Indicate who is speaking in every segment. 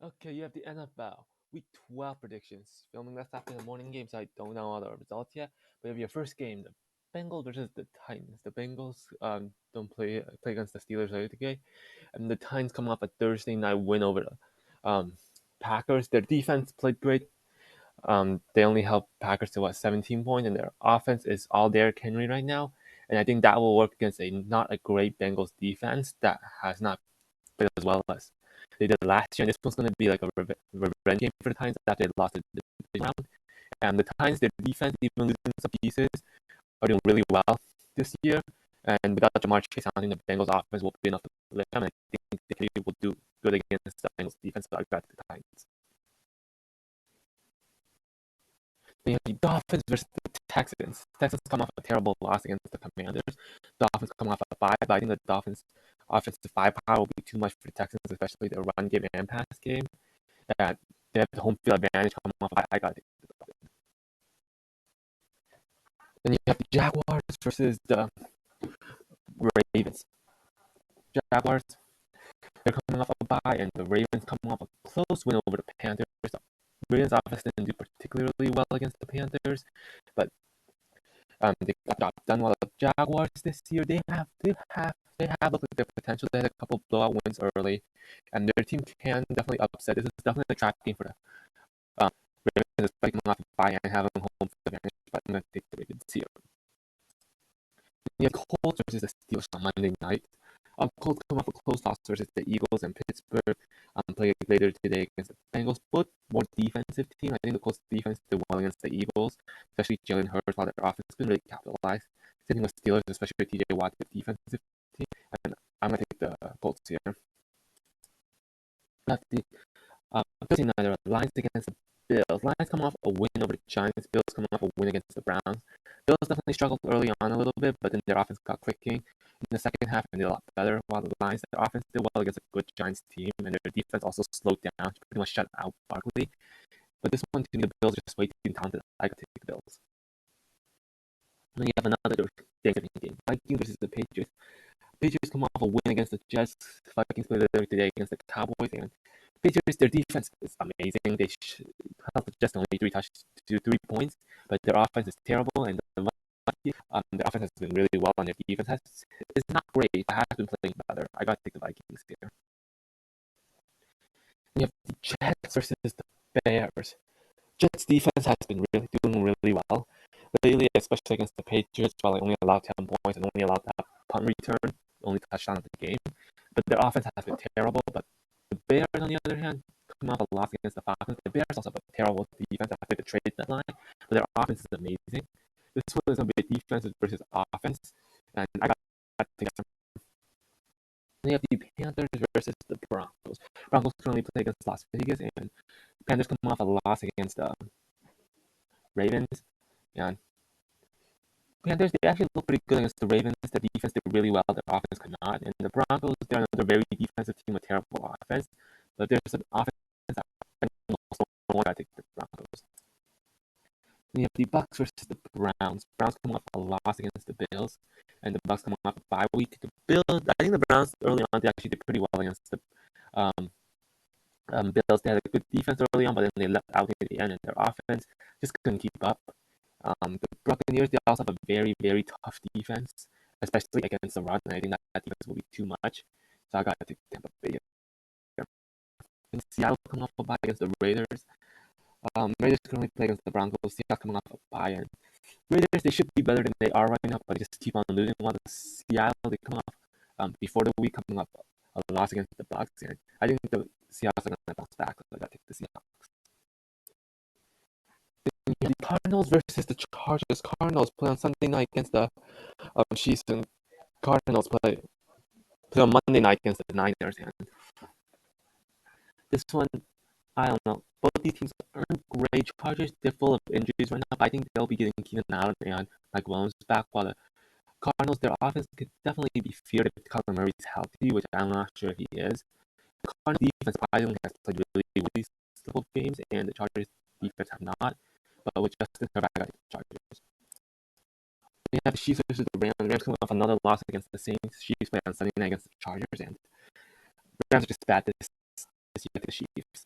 Speaker 1: Okay, you have the NFL Week 12 predictions. Filming this after the morning game, so I don't know all the results yet. But you have your first game, the Bengals versus the Titans. The Bengals don't play against the Steelers later today, and the Titans come off a Thursday night win over the Packers. Their defense played great. They only held Packers to 17 points, and their offense is all Derrick Henry right now. And I think that will work against a not a great Bengals defense that has not played as well as they did last year. And this one's going to be like a revenge game for the Titans after they lost the division round. And the Titans, their defense, even losing some pieces, are doing really well this year. And without Jamar Chase, I don't think the Bengals offense will be enough to lift them. And I think they will do good against the Bengals defense. So I got the Titans. Then you have the Dolphins versus the Texans. Texans come off a terrible loss against the Commanders. Dolphins come off a bye, but I think the Dolphins' offensive firepower will be too much for the Texans, especially their run game and pass game. That they have the home field advantage coming off. I got it. Then you have the Jaguars versus the Ravens. Jaguars, they're coming off a bye, and the Ravens coming off a close win over the Panthers. The Ravens offense didn't do particularly well against the Panthers, but they got job done. While the Jaguars this year, they have looked at their potential. They had a couple blowout wins early, and their team can definitely upset. This is definitely a trap game for the Ravens, especially coming off a bye and having home field advantage. But I'm going to take the Ravens here. You have Colts versus the Steelers on Monday night. Colts come off a close loss versus the Eagles and Pittsburgh. Play later today against the Bengals. Both more defensive team. I think the Colts defense did well against the Eagles, especially Jalen Hurts, while their offense has been really capitalized. Same thing with Steelers, especially with TJ Watt, the defensive team. And I'm gonna take the Colts here. Left the Thursday night, Lions against the Bills. Lions come off a win over the Giants. Bills come off a win against the Browns. Bills definitely struggled early on a little bit, but then their offense got clicking in the second half and did a lot better. While the Lions, their offense did well against a good Giants team, and their defense also slowed down to pretty much shut out Barkley. But this one, to me, the Bills are just way too talented. I could take the Bills. And then you have another Thanksgiving game: Vikings versus the Patriots. Patriots come off a win against the Jets. Vikings play later today against the Cowboys, and Patriots, their defense is amazing. They held just only 3 points, but their offense is terrible, and their offense has been really well, and their defense is not great, but has been playing better. I got to take the Vikings here. And you have the Jets versus the Bears. Jets defense has been doing really well lately, especially against the Patriots, while they only allowed 10 points and only allowed that punt return, only touchdown of the game. But their offense has been terrible. But the Bears, on the other hand, come off a loss against the Falcons. The Bears also have a terrible defense after the trade deadline, but their offense is amazing. This one is going to be defense versus offense, and I got to take that. Then you have the Panthers versus the Broncos. Broncos currently play against Las Vegas, and Panthers come off a loss against the Ravens. And Panthers, they actually look pretty good against the Ravens. Their defense did really well. Their offense could not. And the Broncos, they're another very defensive team with terrible offense. But there's an offense that I also want to take the Broncos. Then you have the Bucks versus the Browns. Browns come off a loss against the Bills, and the Bucks come off a bye week. The Bills, I think the Browns early on they actually did pretty well against the um, Bills. They had a good defense early on, but then they left out in the end, and their offense just couldn't keep up. The Buccaneers, they also have a very, very tough defense, especially against the run. And I think that defense will be too much. So I got to take Tampa Bay. And Seattle coming off a bye against the Raiders. Raiders currently play against the Broncos. Seattle coming off a bye, and Raiders, they should be better than they are right now, but they just keep on losing. While the Seattle, they come off before the week coming up a loss against the Bucks, and I think the Seahawks are going to bounce back. So I got to take the Seahawks. The Cardinals versus the Chargers. Cardinals play on Sunday night against the Chiefs, and Cardinals play on Monday night against the Niners. And this one, I don't know. Both these teams aren't great. Chargers, they're full of injuries right now, but I think they'll be getting Keenan Allen and Mike Williams back. While the Cardinals, their offense could definitely be feared if Kyler Murray's healthy, which I'm not sure if he is. The Cardinals defense probably has played really well these couple games, and the Chargers defense have not. But with Justin Herbert, I got the Chargers. We have the Chiefs versus the Rams. The Rams coming off another loss against the Saints. Chiefs play on Sunday night against the Chargers, and the Rams are just bad this year to the Chiefs.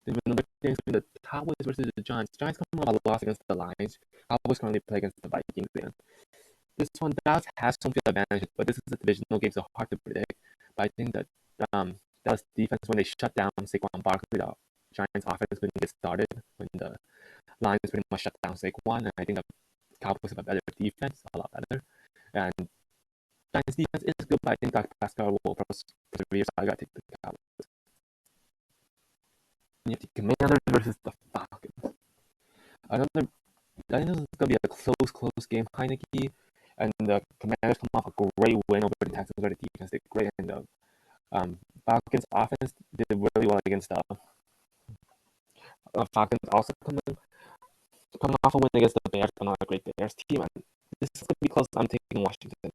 Speaker 1: Another game between the Cowboys versus the Giants. Giants coming off a loss against the Lions. Cowboys currently play against the Vikings. And this one, Dallas has some field advantage, but this is a divisional game, so hard to predict. But I think that Dallas defense, when they shut down Saquon Barkley, the Giants offense couldn't get started when the Lions pretty much shut down Saquon. And I think the Cowboys have a better defense, a lot better. And Giants defense is good, but I think Dak Prescott will persevere, so I gotta take the Cowboys. And you have the Commanders versus the Falcons. Another, I think this is gonna be a close game. Heineke and the Commanders come off a great win over the Texans, where the defense did great, and the Falcons offense did really well against the Falcons. Also coming off a win against the Bears, another great Bears team, and this is gonna be close. I'm taking Washington.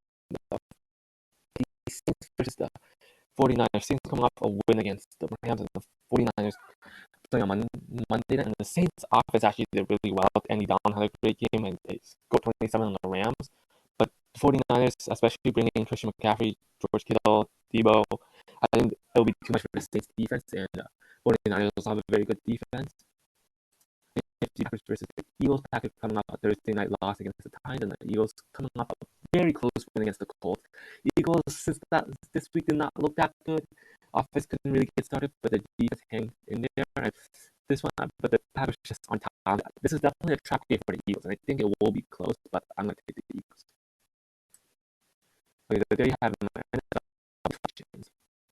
Speaker 1: The Saints versus the 49ers. Saints coming off a win against the Rams, and the 49ers playing on Monday night, and the Saints offense actually did really well. Andy Dalton had a great game, and they scored 27 on the Rams. But the 49ers, especially bringing in Christian McCaffrey, George Kittle, Debo, I think it'll be too much for the Saints defense, and 49ers also have a very good defense. Packers versus the Eagles. Packers coming off a Thursday night loss against the Titans, and the Eagles coming off a very close win against the Colts. Eagles, since this week did not look that good, offense couldn't really get started, but the defense hang in there. And this one, but the Packers just on top of that. This is definitely a trap game for the Eagles, and I think it will be close, but I'm going to take the Eagles. Okay, so there you have my questions.